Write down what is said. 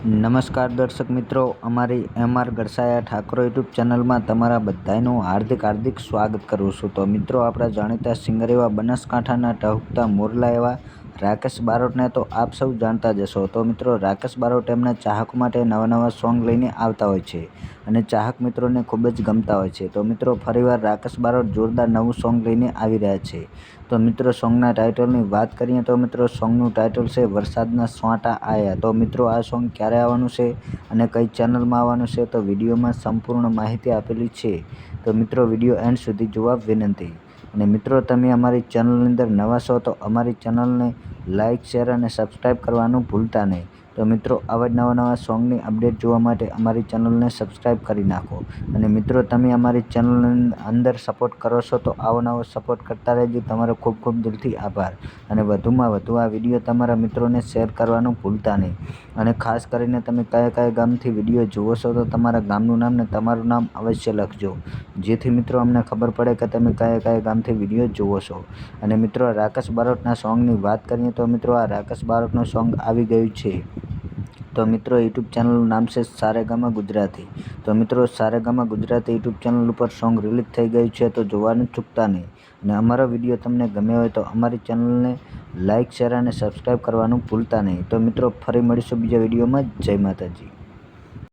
નમસ્કાર દર્શક મિત્રો, અમારી એમ.આર. ગરસાયા ઠાકોર યુટ્યુબ ચેનલમાં તમારા બધાનું હાર્દિક સ્વાગત કરું છું। તો મિત્રો, આપણા જાણીતા સિંગર એવા બનાસકાંઠાના ટહુકતા મોરલા એવા રાકેશ બારોટને તો આપ સૌ જાણતા જ હશો। તો મિત્રો, રાકેશ બારોટ એમના ચાહકો માટે નવા સોંગ લઈને આવતા હોય છે અને ચાહક મિત્રોને ખૂબ જ ગમતા હોય છે। તો મિત્રો, ફરીવાર રાકેશ બારોટ જોરદાર નવું સોંગ લઈને આવી રહ્યા છે। તો મિત્રો, સોંગના ટાઇટલની વાત કરીએ તો મિત્રો, સોંગનું ટાઇટલ છે વરસાદના છાંટા આયા। તો મિત્રો, આ સોંગ ક્યારે આવવાનું છે અને કઈ ચેનલમાં આવવાનું છે તો વિડીયોમાં સંપૂર્ણ માહિતી આપેલી છે। તો મિત્રો, વિડીયો એન્ડ સુધી જોવા વિનંતી। અને મિત્રો, તમે અમારી ચેનલની અંદર નવા છો તો અમારી ચેનલને લાઇક, શેર અને સબસ્ક્રાઈબ કરવાનું ભૂલતા નહીં। તો મિત્રો, આવા જ નવા સોંગની અપડેટ જોવા માટે અમારી ચેનલને સબસ્ક્રાઈબ કરી નાખો। અને મિત્રો, તમે અમારી ચેનલની અંદર સપોર્ટ કરો છો તો આવો નવો સપોર્ટ કરતા રહેજો। તમારો ખૂબ દિલથી આભાર। અને વધુમાં વધુ આ વિડીયો તમારા મિત્રોને શેર કરવાનું ભૂલતા નહીં। અને ખાસ કરીને તમે કયા ગામથી વિડીયો જુઓ છો તો તમારા ગામનું નામ ને તમારું નામ અવશ્ય લખજો, જેથી મિત્રો અમને ખબર પડે કે તમે કયા ગામથી વિડીયો જુઓ છો। અને મિત્રો, રાકેશ બારોટના સોંગની વાત કરીએ તો મિત્રો, આ રાકેશ બારોટનું સોંગ આવી ગયું છે। તો મિત્રો, યુટ્યુબ ચેનલનું નામ છે સારેગામા ગુજરાતી। તો મિત્રો, સારેગામા ગુજરાતી યુટ્યુબ ચેનલ ઉપર સોંગ રિલીઝ થઈ ગયું છે, તો જોવાનું ચૂકતા નહીં। અને અમારો વિડીયો તમને ગમ્યો હોય તો અમારી ચેનલને લાઇક, શેર અને સબસ્ક્રાઈબ કરવાનું ભૂલતા નહીં। તો મિત્રો, ફરી મળીશું બીજા વિડીયોમાં। જય માતાજી।